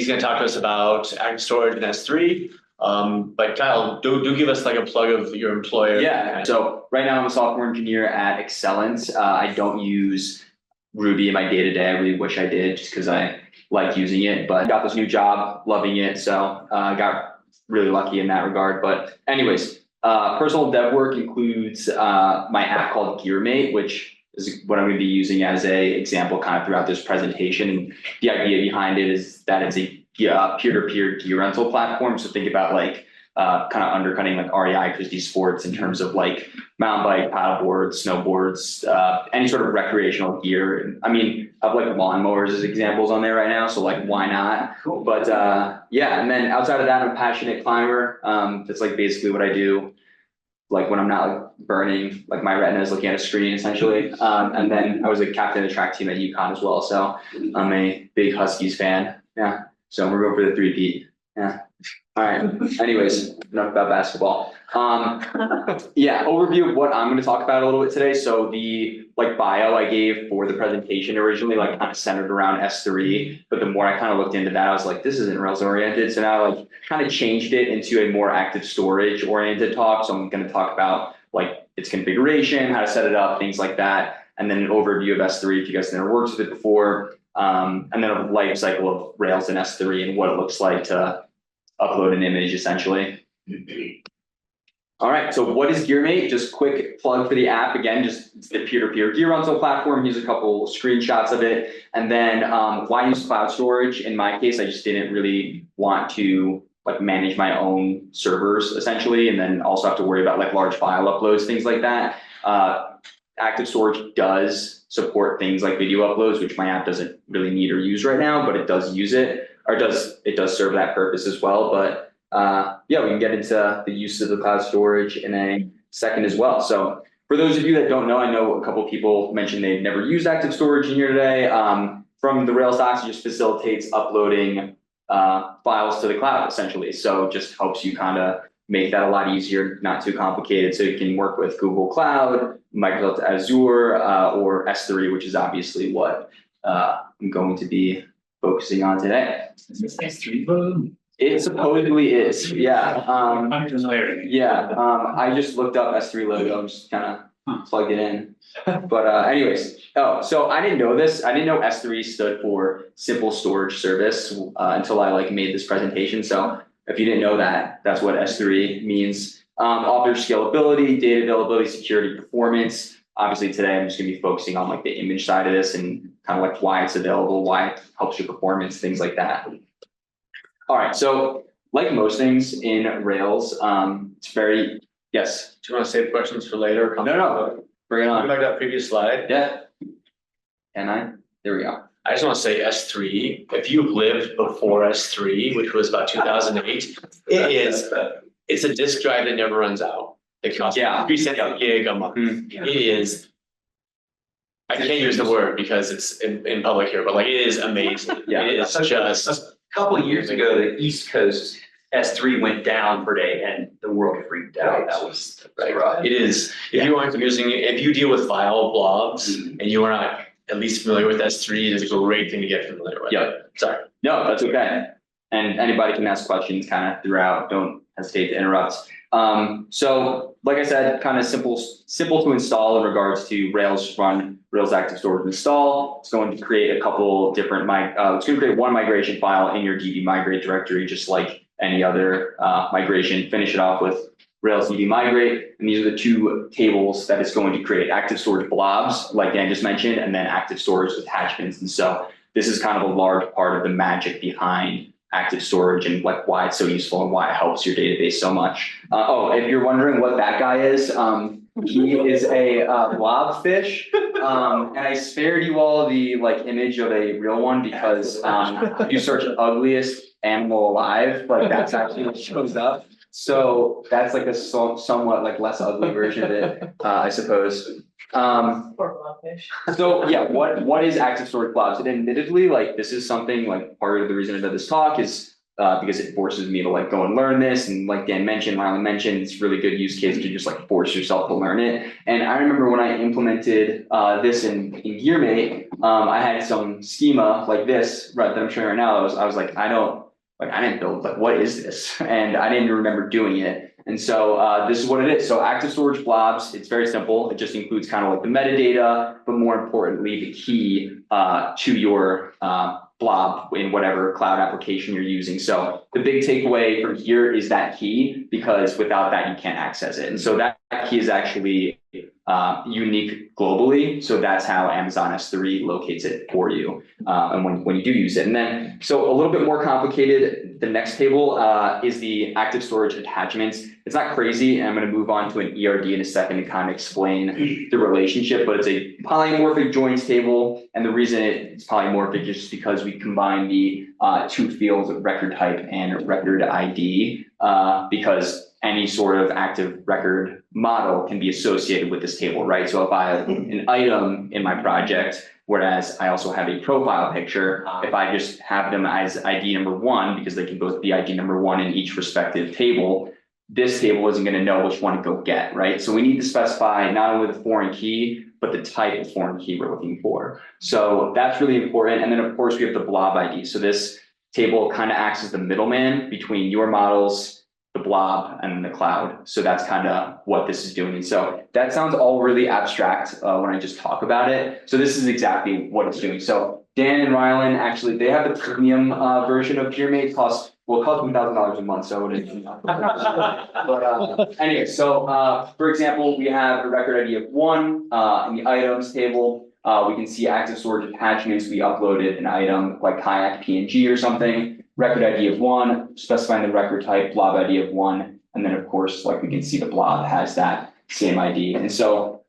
he's going to talk to us about active storage and S3. But Kyle, do give us like a plug of your employer. Yeah. So right now I'm a software engineer at Accelant. I don't use Ruby in my day-to-day. I really wish I did just because I like using it, but got this new job, loving it. So I got really lucky in that regard. But anyways, personal dev work includes my app called GearMate, which is what I'm going to be using as a example kind of throughout this presentation. And the idea behind it is that it's a peer-to-peer gear rental platform. So think about like kind of undercutting like REI Christie Sports in terms of like mountain bike, paddleboards, snowboards, any sort of recreational gear. I mean, I have like lawnmowers as examples on there right now, so like why not? Cool. But yeah, and then outside of that, I'm a passionate climber. That's like basically what I do. Like when I'm not like burning, like my retina is looking at a screen essentially. And then I was a captain of the track team at UConn as well, so I'm a big Huskies fan. Yeah, so we're going for the three-peat. Yeah. All right. Anyways, enough about basketball. Yeah, overview of what I'm going to talk about a little bit today. So the like bio I gave for the presentation originally like kind of centered around S3, but the more I kind of looked into that, I was like, this isn't Rails oriented. So now I like kind of changed it into a more active storage oriented talk. So I'm going to talk about like its configuration, how to set it up, things like that, and then an overview of S3 if you guys never worked with it before, and then a life cycle of Rails and S3 and what it looks like to upload an image essentially. All right, so what is GearMate? Just quick plug for the app. Again, just it's the peer-to-peer gear rental platform. Here's a couple screenshots of it. And then why use cloud storage? In my case, I just didn't really want to like manage my own servers essentially, and then also have to worry about like large file uploads, things like that. Active storage does support things like video uploads, which my app doesn't really need or use right now, but it does use it, or it does serve that purpose as well. But yeah, we can get into the use of the cloud storage in a second as well. So for those of you that don't know, I know a couple of people mentioned they've never used active storage in here today. From the Rails docs, it just facilitates uploading files to the cloud essentially. So it just helps you kind of make that a lot easier, not too complicated. So you can work with Google Cloud, Microsoft Azure, or S3, which is obviously what I'm going to be focusing on today. Is this S3 logo? It supposedly is, yeah. Yeah. I just looked up S3 logo, just kind of plugged it in. But anyways, so I didn't know this. I didn't know S3 stood for Simple Storage Service until I like made this presentation. So if you didn't know that, that's what S3 means. Offers scalability, data availability, security, performance. Obviously today I'm just gonna be focusing on like the image side of this and kind of like why it's available, why it helps your performance, things like that. All right, so like most things in Rails, it's very, yes. Do you want to save questions for later? No, bring it on. Like that previous slide. Yeah. Can I? There we go. I just want to say S3. If you've lived before S3, which was about 2008, it's a disk drive that never runs out. It costs 3 cents a gig a month. It is. I can't use the word because it's in public here, but like it is amazing. Yeah. It is just. A couple of years ago, the East Coast S3 went down per day and the world freaked out. That was rough. It is. If you deal with file blobs and you are not at least familiar with S3, it's a great thing to get familiar with. Yeah. Sorry. No, that's okay. And anybody can ask questions kind of throughout. Don't hesitate to interrupt. So like I said, kind of simple to install in regards to Rails run Rails active storage install. It's going to create a couple different it's going to create one migration file in your DB migrate directory, just like any other migration. Finish it off with Rails DB migrate, and these are the two tables that it's going to create: active storage blobs, like Dan just mentioned, and then active storage attachments. And so this is kind of a large part of the magic behind active storage and like why it's so useful and why it helps your database so much. If you're wondering what that guy is, he is a blobfish, and I spared you all the like image of a real one because if you search ugliest animal alive, like that's actually what shows up. So that's like a somewhat like less ugly version of it, I suppose. So yeah, what is active storage blobs? And admittedly, like this is something like part of the reason I did this talk is because it forces me to like go and learn this. And like Dan mentioned, Rylan mentioned, it's a really good use case to just like force yourself to learn it. And I remember when I implemented this in GearMate, I had some schema like this, right, that I'm showing right now. I was like, I didn't build, like, what is this? And I didn't remember doing it. And so this is what it is. So active storage blobs, it's very simple. It just includes kind of like the metadata, but more importantly, the key to your blob in whatever cloud application you're using. So the big takeaway from here is that key, because without that, you can't access it. And so that key is actually unique globally. So that's how Amazon S3 locates it for you and when you do use it. And then, so a little bit more complicated, the next table is the active storage attachments. It's not crazy. And I'm going to move on to an ERD in a second to kind of explain the relationship, but it's a polymorphic joins table. And the reason it's polymorphic is just because we combine the two fields of record type and record ID because any sort of active record model can be associated with this table, right? So if I have an item in my project, whereas I also have a profile picture, if I just have them as ID number one, because they can both be ID number one in each respective table, this table isn't going to know which one to go get, right? So we need to specify not only the foreign key, but the type of foreign key we're looking for. So that's really important. And then of course we have the blob ID. So this table kind of acts as the middleman between your models, the blob, and the cloud. So that's kind of what this is doing. And so that sounds all really abstract when I just talk about it. So this is exactly what it's doing. So Dan and Rylan, actually, they have the premium version of GearMate. Costs $1,000 a month. So it is. But anyway, so for example, we have a record ID of 1 in the items table. We can see active storage attachments. We uploaded an item like kayak PNG or something. Record ID of 1, specifying the record type, blob ID of 1, and then of course, like we can see the blob has that same ID. And so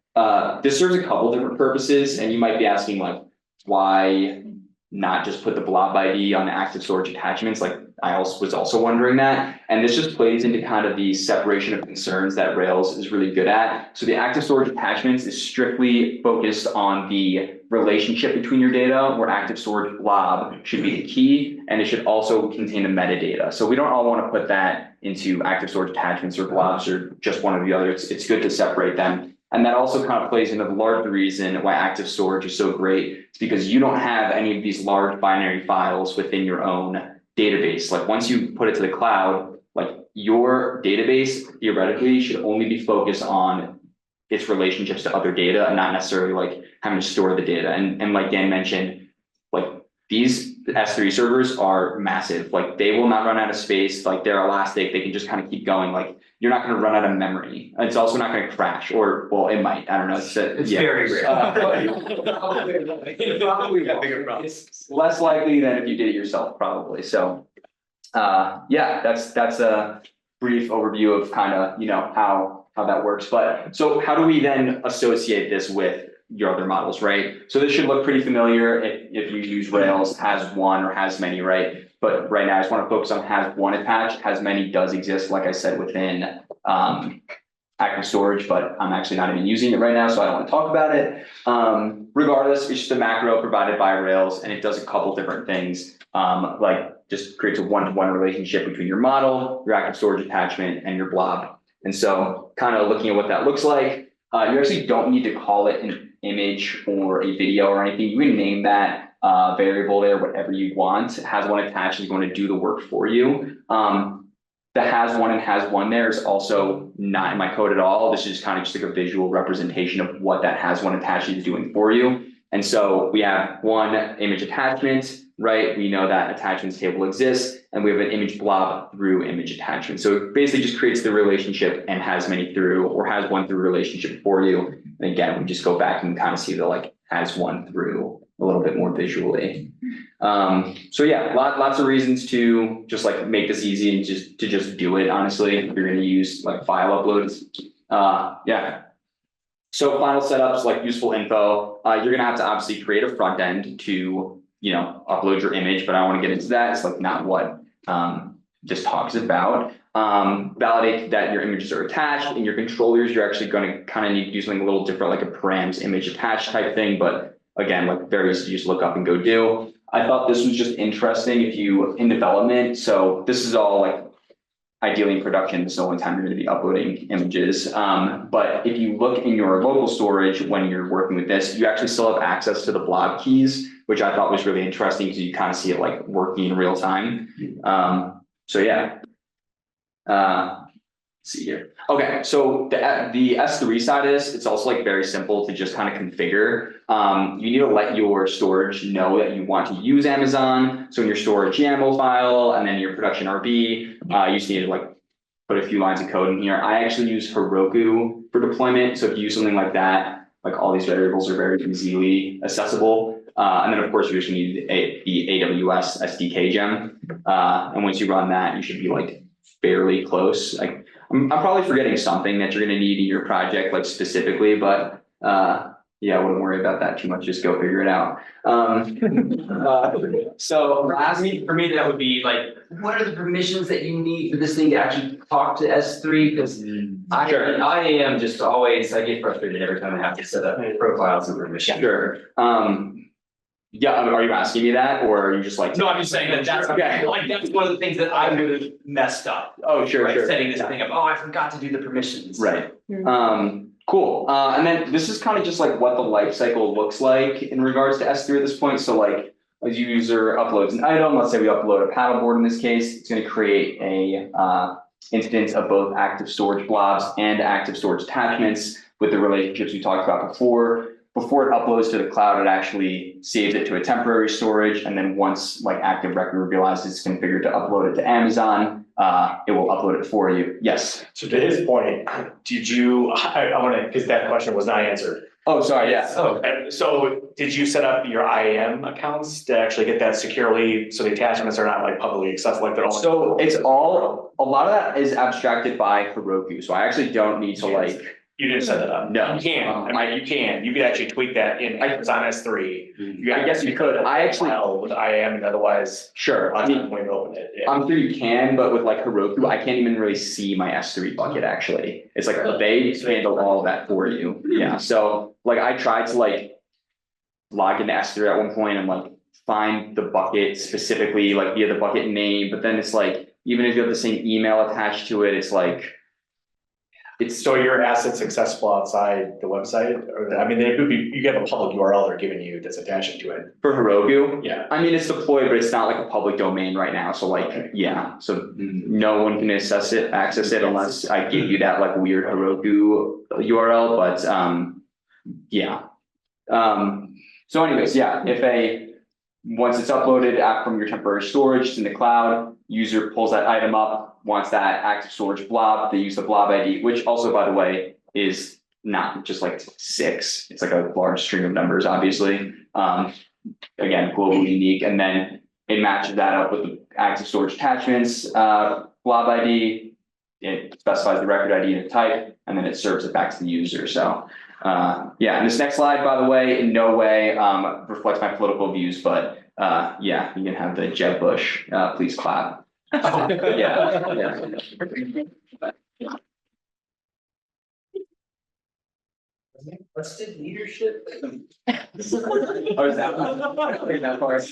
this serves a couple different purposes, and you might be asking like, why not just put the blob ID on the active storage attachments? Like I was also wondering that, and this just plays into kind of the separation of concerns that Rails is really good at. So the active storage attachments is strictly focused on the relationship between your data, where active storage blob should be the key, and it should also contain the metadata. So we don't all want to put that into active storage attachments or blobs or just one or the other. It's good to separate them. And that also kind of plays into the larger reason why active storage is so great. It's because you don't have any of these large binary files within your own database. Like once you put it to the cloud, like your database theoretically should only be focused on its relationships to other data and not necessarily like having to store the data. And like Dan mentioned, like these S3 servers are massive. Like they will not run out of space. Like they're elastic. They can just kind of keep going. Like you're not going to run out of memory. It's also not going to crash, or well, it might. I don't know. It's very rare. It's less likely than if you did it yourself, probably. So, yeah, that's a brief overview of kind of how that works. But so how do we then associate this with your other models, right? So this should look pretty familiar if you use Rails, has one or has many, right? But right now I just want to focus on has one attached. Has many does exist, like I said, within active storage, but I'm actually not even using it right now, so I don't want to talk about it. Regardless, it's just a macro provided by Rails, and it does a couple different things, like just creates a one-to-one relationship between your model, your active storage attachment, and your blob. And so kind of looking at what that looks like, you actually don't need to call it an image or a video or anything. You can name that variable there, whatever you want. Has one attached is going to do the work for you. The has one and has one there is also not in my code at all. This is kind of just like a visual representation of what that has one attached is doing for you. And so we have one image attachment, right? We know that attachments table exists, and we have an image blob through image attachment. So it basically just creates the relationship and has many through or has one through relationship for you. And again, we just go back and kind of see the like has one through a little bit more visually. So yeah, lots of reasons to just like make this easy and just do it. Honestly, if you're going to use like file uploads, yeah. So final setups like useful info. You're going to have to obviously create a front end to upload your image, but I don't want to get into that. It's like not what this talk is about. Validate that your images are attached. In your controllers, you're actually going to kind of need to do something a little different, like a params image attached type thing. But again, like very easy to just look up and go do. I thought this was just interesting if you in development, so this is all like ideally in production, this is the only time you're gonna be uploading images. But if you look in your local storage when you're working with this, you actually still have access to the blob keys, which I thought was really interesting because you kind of see it like working in real time. So yeah. Let's see here. Okay, so the S3 side is, it's also like very simple to just kind of configure. You need to let your storage know that you want to use Amazon. So in your storage YAML file and then your production RB, you just need to like put a few lines of code in here. I actually use Heroku for deployment. So if you use something like that, like all these variables are very easily accessible. And then of course you just need the AWS SDK gem. And once you run that, you should be like fairly close. Like I'm probably forgetting something that you're gonna need in your project, like specifically, but yeah, I wouldn't worry about that too much. Just go figure it out. So for me, that would be like, what are the permissions that you need for this thing to actually talk to S3? Because I am just always, I get frustrated every time I have to set up profiles and permissions. Sure. Yeah, are you asking me that, or are you just like? No, I'm just saying that that's, Okay. like, that's one of the things that I would have messed up. Oh, sure, Right, sure. setting this thing up, oh, I forgot to do the permissions. Right. Cool. And then this is kind of just like what the life cycle looks like in regards to S3 at this point. So like a user uploads an item, let's say we upload a paddleboard in this case, it's going to create a instance of both active storage blobs and active storage attachments with the relationships we talked about before. Before it uploads to the cloud, it actually saves it to a temporary storage. And then once like Active Record realizes it's configured to upload it to Amazon, it will upload it for you. Yes. So to his point, did you, I wanna, because that question was not answered. Oh, sorry, yeah. So did you set up your IAM accounts to actually get that securely, so the attachments are not like publicly accessible, like they're all? So it's all, a lot of that is abstracted by Heroku. So I actually don't need to like. You didn't set that up? No. You can, I mean, you could actually tweak that in Amazon S3. I guess you could. I actually. With IAM and otherwise. Sure. I mean, when you open it, yeah. I'm sure you can, but with like Heroku, I can't even really see my S3 bucket actually. It's like they handle all of that for you. Yeah, so like I tried to like log into S3 at one point and like find the bucket specifically like via the bucket name, but then it's like, even if you have the same email attached to it, it's like. So your assets accessible outside the website, or, I mean, it could be, you have a public URL they're giving you that's attaching to it. For Heroku? Yeah. I mean, it's deployed, but it's not like a public domain right now, so like, Okay. yeah, so no one can access it unless I give you that like weird Heroku URL, but yeah. So anyways, yeah, once it's uploaded from your temporary storage, it's in the cloud, user pulls that item up, wants that active storage blob, they use the blob ID, which also, by the way, is not just like 6, it's like a large string of numbers, obviously. Again, globally unique, and then it matches that up with the active storage attachments, blob ID, it specifies the record ID and the type, and then it serves it back to the user, so. Yeah, and this next slide, by the way, in no way reflects my political views, but yeah, you can have the Jeb Bush, please clap. Yeah. What's the leadership? Oh, is that one? Okay, that part.